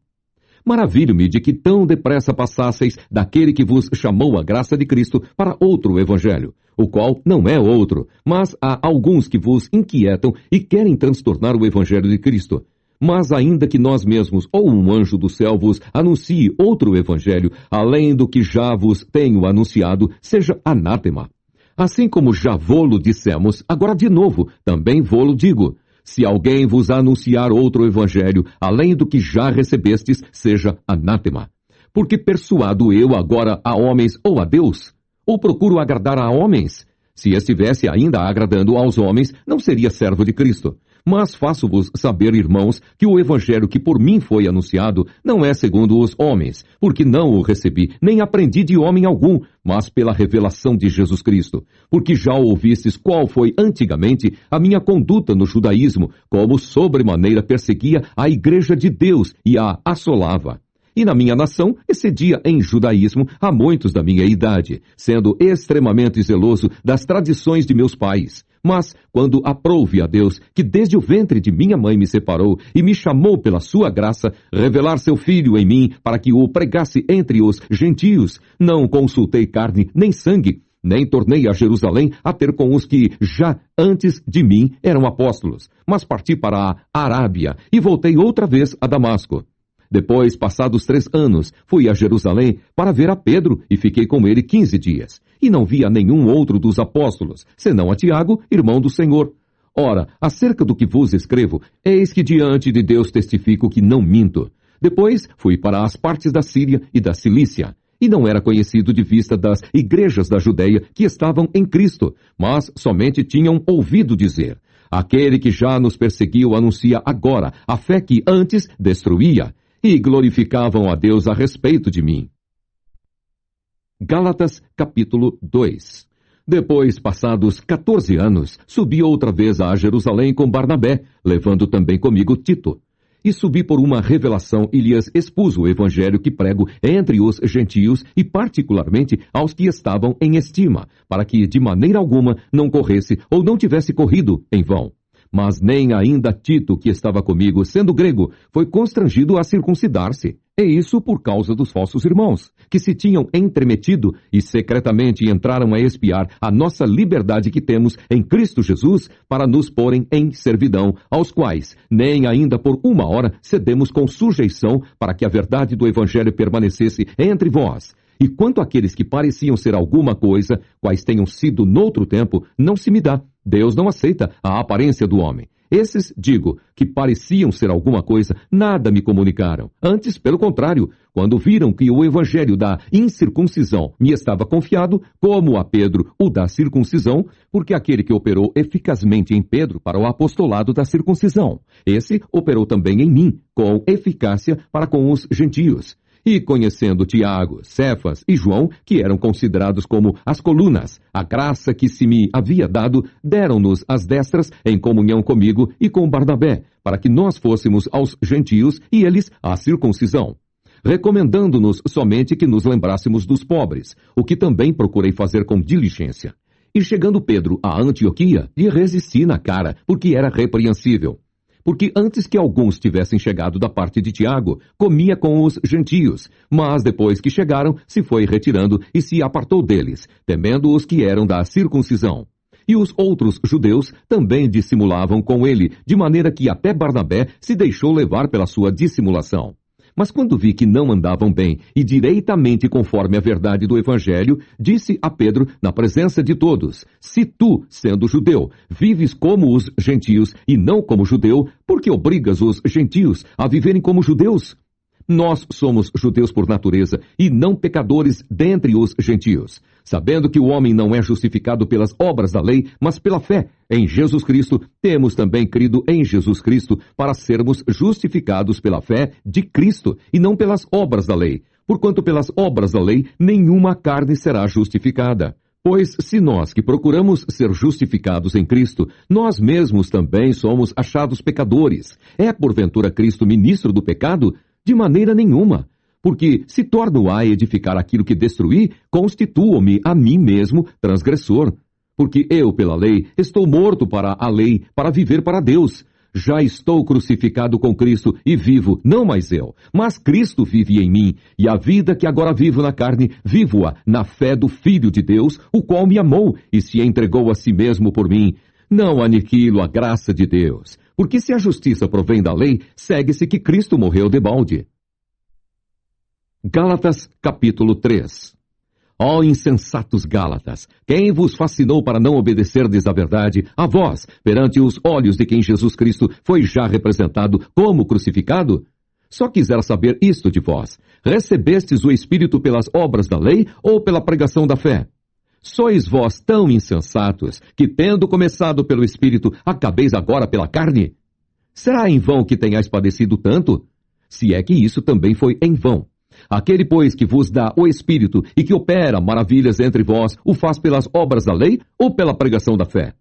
Maravilho-me de que tão depressa passasseis daquele que vos chamou a graça de Cristo para outro evangelho, o qual não é outro, mas há alguns que vos inquietam e querem transtornar o evangelho de Cristo. Mas ainda que nós mesmos ou um anjo do céu vos anuncie outro evangelho, além do que já vos tenho anunciado, seja anátema. Assim como já vô-lo dissemos, agora de novo, também vô-lo digo. Se alguém vos anunciar outro evangelho, além do que já recebestes, seja anátema. Porque persuado eu agora a homens ou a Deus? Ou procuro agradar a homens? Se estivesse ainda agradando aos homens, não seria servo de Cristo. Mas faço-vos saber, irmãos, que o evangelho que por mim foi anunciado não é segundo os homens, porque não o recebi, nem aprendi de homem algum, mas pela revelação de Jesus Cristo. Porque já ouvistes qual foi antigamente a minha conduta no judaísmo, como sobremaneira perseguia a igreja de Deus e a assolava. E na minha nação excedia em judaísmo a muitos da minha idade, sendo extremamente zeloso das tradições de meus pais. Mas, quando aprouve a Deus, que desde o ventre de minha mãe me separou e me chamou pela sua graça, revelar seu Filho em mim para que o pregasse entre os gentios, não consultei carne nem sangue, nem tornei a Jerusalém a ter com os que já antes de mim eram apóstolos, mas parti para a Arábia e voltei outra vez a Damasco. Depois, passados 3 anos, fui a Jerusalém para ver a Pedro e fiquei com ele 15 dias. E não vi a nenhum outro dos apóstolos, senão a Tiago, irmão do Senhor. Ora, acerca do que vos escrevo, eis que diante de Deus testifico que não minto. Depois fui para as partes da Síria e da Cilícia. E não era conhecido de vista das igrejas da Judéia que estavam em Cristo, mas somente tinham ouvido dizer: aquele que já nos perseguiu anuncia agora a fé que antes destruía. E glorificavam a Deus a respeito de mim. Gálatas, capítulo 2. Depois, passados 14 anos, subi outra vez a Jerusalém com Barnabé, levando também comigo Tito. E subi por uma revelação e lhes expus o evangelho que prego entre os gentios e particularmente aos que estavam em estima, para que de maneira alguma não corresse ou não tivesse corrido em vão. Mas nem ainda Tito, que estava comigo, sendo grego, foi constrangido a circuncidar-se. E isso por causa dos falsos irmãos, que se tinham entremetido e secretamente entraram a espiar a nossa liberdade que temos em Cristo Jesus para nos porem em servidão, aos quais nem ainda por uma hora cedemos com sujeição para que a verdade do Evangelho permanecesse entre vós. E quanto àqueles que pareciam ser alguma coisa, quais tenham sido noutro tempo, não se me dá. Deus não aceita a aparência do homem. Esses, digo, que pareciam ser alguma coisa, nada me comunicaram. Antes, pelo contrário, quando viram que o evangelho da incircuncisão me estava confiado, como a Pedro o da circuncisão, porque aquele que operou eficazmente em Pedro para o apostolado da circuncisão, esse operou também em mim, com eficácia para com os gentios. E conhecendo Tiago, Cefas e João, que eram considerados como as colunas, a graça que se me havia dado, deram-nos as destras em comunhão comigo e com Barnabé, para que nós fôssemos aos gentios e eles à circuncisão, recomendando-nos somente que nos lembrássemos dos pobres, o que também procurei fazer com diligência. E chegando Pedro a Antioquia, lhe resisti na cara, porque era repreensível. Porque antes que alguns tivessem chegado da parte de Tiago, comia com os gentios, mas depois que chegaram, se foi retirando e se apartou deles, temendo os que eram da circuncisão. E os outros judeus também dissimulavam com ele, de maneira que até Barnabé se deixou levar pela sua dissimulação. Mas quando vi que não andavam bem e direitamente conforme a verdade do Evangelho, disse a Pedro, na presença de todos: se tu, sendo judeu, vives como os gentios e não como judeu, por que obrigas os gentios a viverem como judeus? Nós somos judeus por natureza e não pecadores dentre os gentios, sabendo que o homem não é justificado pelas obras da lei, mas pela fé em Jesus Cristo. Temos também crido em Jesus Cristo para sermos justificados pela fé de Cristo e não pelas obras da lei, porquanto pelas obras da lei nenhuma carne será justificada. Pois se nós que procuramos ser justificados em Cristo, nós mesmos também somos achados pecadores, é porventura Cristo ministro do pecado? De maneira nenhuma. Porque se torno a edificar aquilo que destruí, constituo-me a mim mesmo transgressor. Porque eu, pela lei, estou morto para a lei, para viver para Deus. Já estou crucificado com Cristo e vivo, não mais eu, mas Cristo vive em mim, e a vida que agora vivo na carne, vivo-a na fé do Filho de Deus, o qual me amou e se entregou a si mesmo por mim. Não aniquilo a graça de Deus, porque se a justiça provém da lei, segue-se que Cristo morreu debalde. Gálatas, capítulo 3. Ó insensatos Gálatas, quem vos fascinou para não obedecerdes à verdade, a vós, perante os olhos de quem Jesus Cristo foi já representado como crucificado? Só quisera saber isto de vós: recebestes o Espírito pelas obras da lei ou pela pregação da fé? Sois vós tão insensatos, que tendo começado pelo Espírito, acabeis agora pela carne? Será em vão que tenhais padecido tanto? Se é que isso também foi em vão. Aquele, pois, que vos dá o Espírito e que opera maravilhas entre vós, o faz pelas obras da lei ou pela pregação da fé?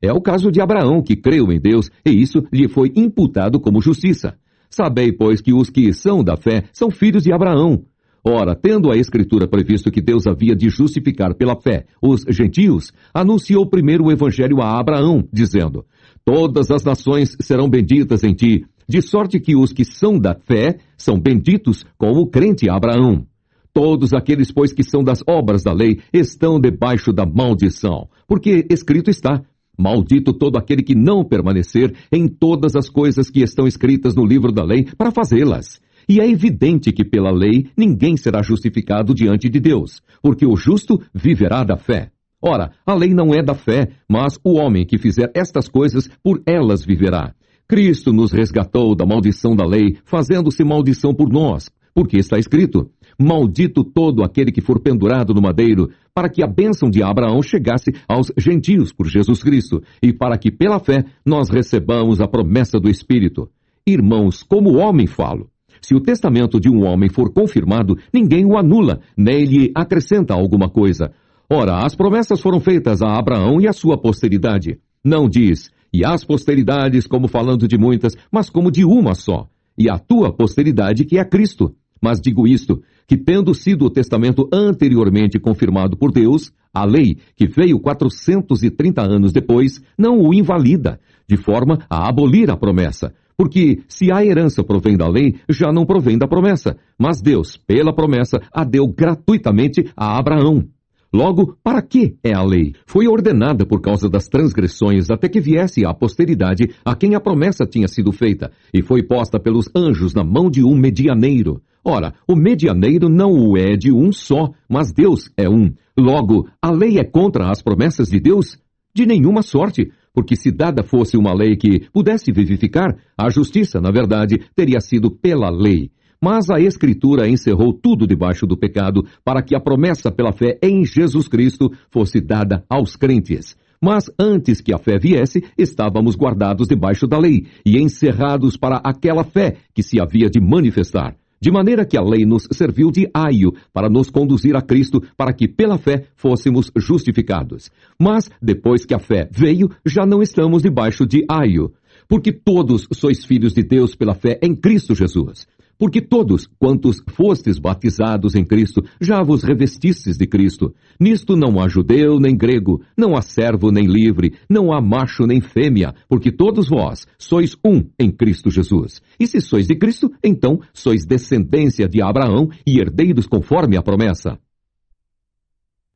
É o caso de Abraão, que creu em Deus, e isso lhe foi imputado como justiça. Sabei, pois, que os que são da fé são filhos de Abraão. Ora, tendo a Escritura previsto que Deus havia de justificar pela fé os gentios, anunciou primeiro o Evangelho a Abraão, dizendo: todas as nações serão benditas em ti, de sorte que os que são da fé são benditos com o crente Abraão. Todos aqueles, pois, que são das obras da lei, estão debaixo da maldição, porque escrito está: maldito todo aquele que não permanecer em todas as coisas que estão escritas no livro da lei para fazê-las. E é evidente que pela lei ninguém será justificado diante de Deus, porque o justo viverá da fé. Ora, a lei não é da fé, mas o homem que fizer estas coisas, por elas viverá. Cristo nos resgatou da maldição da lei, fazendo-se maldição por nós, porque está escrito: maldito todo aquele que for pendurado no madeiro, para que a bênção de Abraão chegasse aos gentios por Jesus Cristo, e para que pela fé nós recebamos a promessa do Espírito. Irmãos, como homem falo. Se o testamento de um homem for confirmado, ninguém o anula, nem lhe acrescenta alguma coisa. Ora, as promessas foram feitas a Abraão e à sua posteridade. Não diz: e às posteridades, como falando de muitas, mas como de uma só, e a tua posteridade, que é Cristo. Mas digo isto, que tendo sido o testamento anteriormente confirmado por Deus, a lei, que veio 430 anos depois, não o invalida, de forma a abolir a promessa. Porque se a herança provém da lei, já não provém da promessa, mas Deus, pela promessa, a deu gratuitamente a Abraão. Logo, para que é a lei? Foi ordenada por causa das transgressões, até que viesse a posteridade a quem a promessa tinha sido feita, e foi posta pelos anjos na mão de um medianeiro. Ora, o medianeiro não o é de um só, mas Deus é um. Logo, a lei é contra as promessas de Deus? De nenhuma sorte, porque se dada fosse uma lei que pudesse vivificar, a justiça, na verdade, teria sido pela lei. Mas a Escritura encerrou tudo debaixo do pecado, para que a promessa pela fé em Jesus Cristo fosse dada aos crentes. Mas antes que a fé viesse, estávamos guardados debaixo da lei, e encerrados para aquela fé que se havia de manifestar. De maneira que a lei nos serviu de aio para nos conduzir a Cristo, para que pela fé fôssemos justificados. Mas, depois que a fé veio, já não estamos debaixo de aio. Porque todos sois filhos de Deus pela fé em Cristo Jesus. Porque todos, quantos fostes batizados em Cristo, já vos revestistes de Cristo. Nisto não há judeu nem grego, não há servo nem livre, não há macho nem fêmea, porque todos vós sois um em Cristo Jesus. E se sois de Cristo, então sois descendência de Abraão e herdeiros conforme a promessa.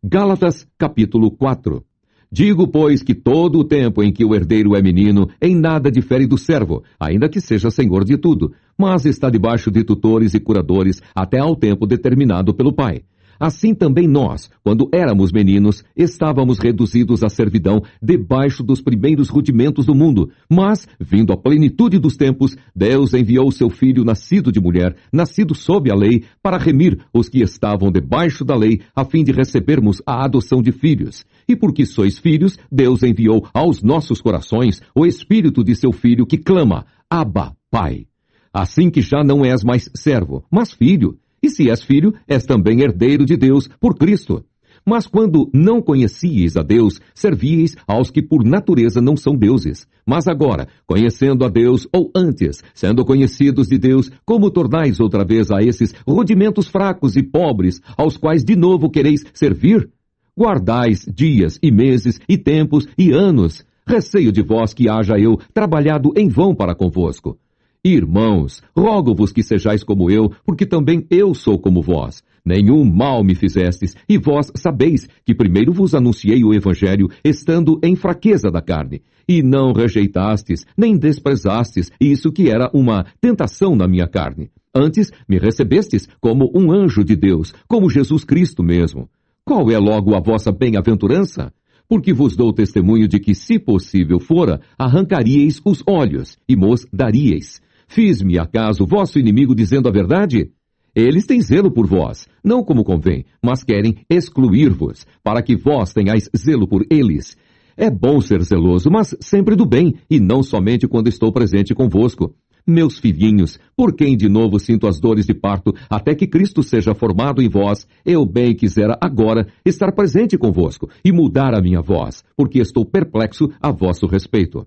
Gálatas, capítulo 4. Digo, pois, que todo o tempo em que o herdeiro é menino, em nada difere do servo, ainda que seja senhor de tudo, mas está debaixo de tutores e curadores até ao tempo determinado pelo pai. Assim também nós, quando éramos meninos, estávamos reduzidos à servidão debaixo dos primeiros rudimentos do mundo. Mas, vindo a plenitude dos tempos, Deus enviou seu Filho nascido de mulher, nascido sob a lei, para remir os que estavam debaixo da lei, a fim de recebermos a adoção de filhos. E porque sois filhos, Deus enviou aos nossos corações o Espírito de seu Filho que clama: Abba, Pai. Assim que já não és mais servo, mas filho. E se és filho, és também herdeiro de Deus por Cristo. Mas quando não conhecíeis a Deus, servíeis aos que por natureza não são deuses. Mas agora, conhecendo a Deus, ou antes, sendo conhecidos de Deus, como tornais outra vez a esses rudimentos fracos e pobres, aos quais de novo quereis servir? Guardais dias e meses e tempos e anos. Receio de vós que haja eu trabalhado em vão para convosco. Irmãos, rogo-vos que sejais como eu, porque também eu sou como vós. Nenhum mal me fizestes, e vós sabeis que primeiro vos anunciei o Evangelho, estando em fraqueza da carne. E não rejeitastes, nem desprezastes isso que era uma tentação na minha carne. Antes me recebestes como um anjo de Deus, como Jesus Cristo mesmo. Qual é logo a vossa bem-aventurança? Porque vos dou testemunho de que, se possível fora, arrancaríeis os olhos e mos daríeis. Fiz-me acaso vosso inimigo dizendo a verdade? Eles têm zelo por vós, não como convém, mas querem excluir-vos, para que vós tenhais zelo por eles. É bom ser zeloso, mas sempre do bem, e não somente quando estou presente convosco. Meus filhinhos, por quem de novo sinto as dores de parto, até que Cristo seja formado em vós, eu bem quisera agora estar presente convosco e mudar a minha voz, porque estou perplexo a vosso respeito.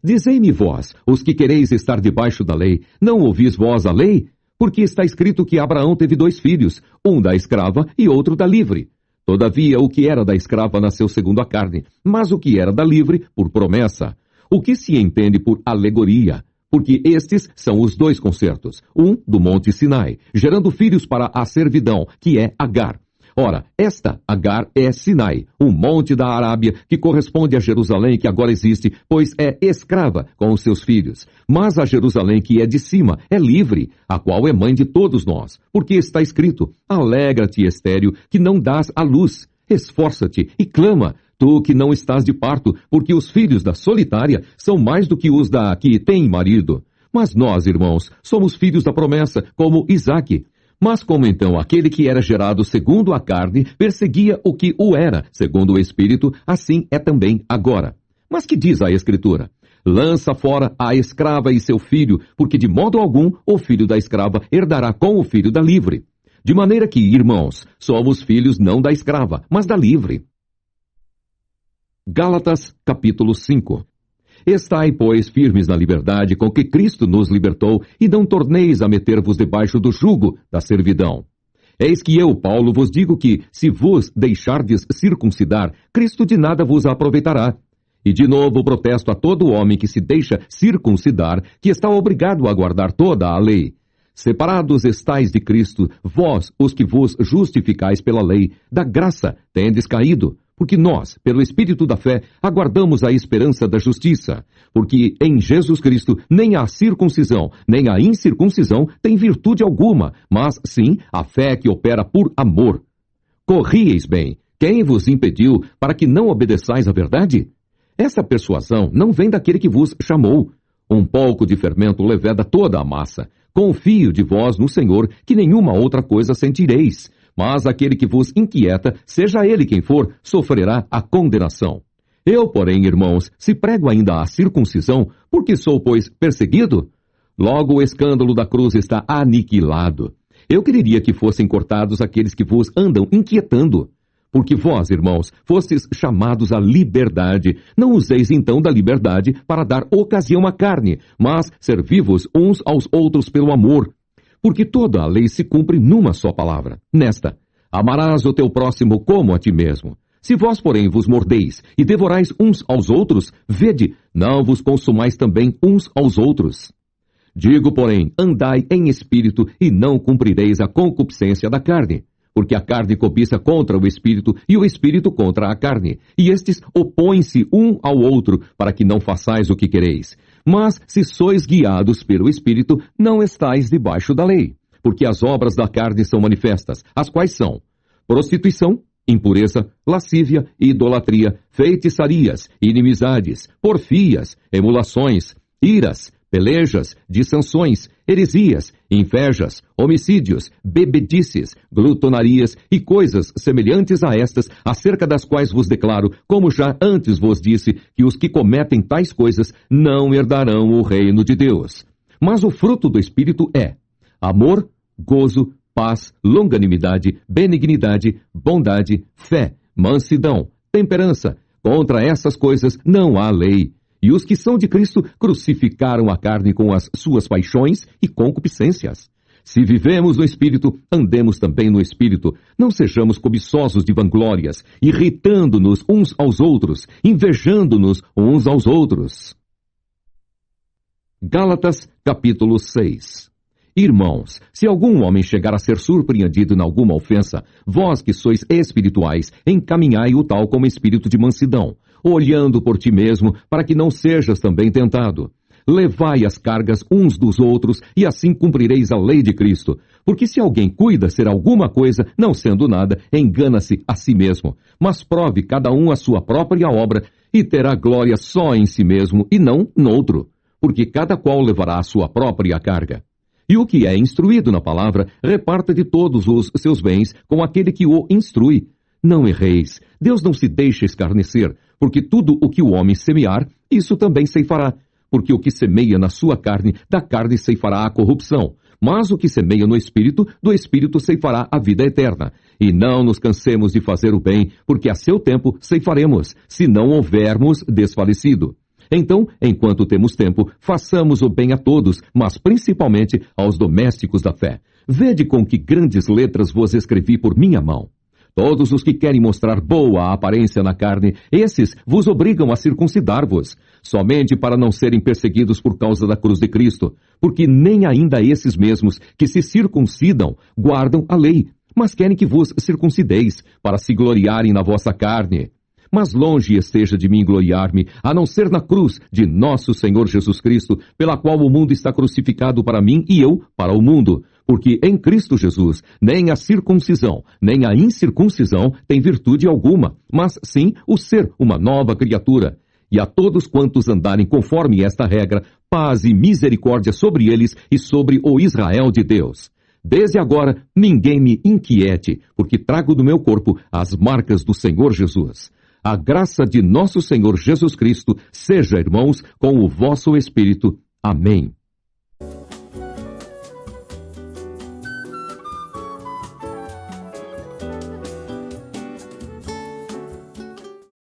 Dizei-me vós, os que quereis estar debaixo da lei, não ouvis vós a lei? Porque está escrito que Abraão teve 2 filhos, um da escrava e outro da livre. Todavia, o que era da escrava nasceu segundo a carne, mas o que era da livre, por promessa. O que se entende por alegoria? Porque estes são os 2 concertos, um do monte Sinai, gerando filhos para a servidão, que é Agar. Ora, esta Agar é Sinai, um monte da Arábia, que corresponde a Jerusalém que agora existe, pois é escrava com os seus filhos. Mas a Jerusalém que é de cima é livre, a qual é mãe de todos nós. Porque está escrito, alegra-te, estéril, que não dás à luz. Esforça-te e clama, tu que não estás de parto, porque os filhos da solitária são mais do que os da que tem marido. Mas nós, irmãos, somos filhos da promessa, como Isaque. Mas como então aquele que era gerado segundo a carne perseguia o que o era, segundo o Espírito, assim é também agora. Mas que diz a Escritura? Lança fora a escrava e seu filho, porque de modo algum o filho da escrava herdará com o filho da livre. De maneira que, irmãos, somos filhos não da escrava, mas da livre. Gálatas, capítulo 5. Estai, pois, firmes na liberdade com que Cristo nos libertou, e não torneis a meter-vos debaixo do jugo da servidão. Eis que eu, Paulo, vos digo que, se vos deixardes circuncidar, Cristo de nada vos aproveitará. E de novo protesto a todo homem que se deixa circuncidar, que está obrigado a guardar toda a lei. Separados estais de Cristo, vós, os que vos justificais pela lei, da graça tendes caído. Porque nós, pelo Espírito da fé, aguardamos a esperança da justiça. Porque em Jesus Cristo nem a circuncisão, nem a incircuncisão tem virtude alguma, mas sim a fé que opera por amor. Corrieis bem. Quem vos impediu para que não obedeçais à verdade? Essa persuasão não vem daquele que vos chamou. Um pouco de fermento leveda toda a massa. Confio de vós no Senhor, que nenhuma outra coisa sentireis. Mas aquele que vos inquieta, seja ele quem for, sofrerá a condenação. Eu, porém, irmãos, se prego ainda a circuncisão, porque sou, pois, perseguido? Logo o escândalo da cruz está aniquilado. Eu quereria que fossem cortados aqueles que vos andam inquietando. Porque vós, irmãos, fostes chamados à liberdade. Não useis então da liberdade para dar ocasião à carne, mas servi-vos uns aos outros pelo amor. Porque toda a lei se cumpre numa só palavra, nesta: amarás o teu próximo como a ti mesmo. Se vós, porém, vos mordeis e devorais uns aos outros, vede, não vos consumais também uns aos outros. Digo, porém, andai em espírito e não cumprireis a concupiscência da carne. Porque a carne cobiça contra o espírito e o espírito contra a carne. E estes opõem-se um ao outro, para que não façais o que quereis. Mas, se sois guiados pelo Espírito, não estais debaixo da lei. Porque as obras da carne são manifestas, as quais são prostituição, impureza, lascívia, idolatria, feitiçarias, inimizades, porfias, emulações, iras, pelejas, dissensões, heresias, invejas, homicídios, bebedices, glutonarias e coisas semelhantes a estas, acerca das quais vos declaro, como já antes vos disse, que os que cometem tais coisas não herdarão o reino de Deus. Mas o fruto do Espírito é amor, gozo, paz, longanimidade, benignidade, bondade, fé, mansidão, temperança. Contra essas coisas não há lei. E os que são de Cristo crucificaram a carne com as suas paixões e concupiscências. Se vivemos no Espírito, andemos também no Espírito. Não sejamos cobiçosos de vanglórias, irritando-nos uns aos outros, invejando-nos uns aos outros. Gálatas, capítulo 6. Irmãos, se algum homem chegar a ser surpreendido em alguma ofensa, vós que sois espirituais, encaminhai-o tal como espírito de mansidão, olhando por ti mesmo, para que não sejas também tentado. Levai as cargas uns dos outros, e assim cumprireis a lei de Cristo. Porque se alguém cuida ser alguma coisa, não sendo nada, engana-se a si mesmo. Mas prove cada um a sua própria obra, e terá glória só em si mesmo, e não noutro. Porque cada qual levará a sua própria carga. E o que é instruído na palavra, reparta de todos os seus bens com aquele que o instrui. Não erreis, Deus não se deixa escarnecer, porque tudo o que o homem semear, isso também ceifará. Porque o que semeia na sua carne, da carne ceifará a corrupção. Mas o que semeia no Espírito, do Espírito ceifará a vida eterna. E não nos cansemos de fazer o bem, porque a seu tempo ceifaremos, se não houvermos desfalecido. Então, enquanto temos tempo, façamos o bem a todos, mas principalmente aos domésticos da fé. Vede com que grandes letras vos escrevi por minha mão. Todos os que querem mostrar boa aparência na carne, esses vos obrigam a circuncidar-vos, somente para não serem perseguidos por causa da cruz de Cristo, porque nem ainda esses mesmos que se circuncidam guardam a lei, mas querem que vos circuncideis, para se gloriarem na vossa carne. Mas longe esteja de mim gloriar-me, a não ser na cruz de nosso Senhor Jesus Cristo, pela qual o mundo está crucificado para mim e eu para o mundo. Porque em Cristo Jesus, nem a circuncisão, nem a incircuncisão tem virtude alguma, mas sim o ser uma nova criatura. E a todos quantos andarem conforme esta regra, paz e misericórdia sobre eles e sobre o Israel de Deus. Desde agora, ninguém me inquiete, porque trago do meu corpo as marcas do Senhor Jesus. A graça de nosso Senhor Jesus Cristo seja, irmãos, com o vosso espírito. Amém.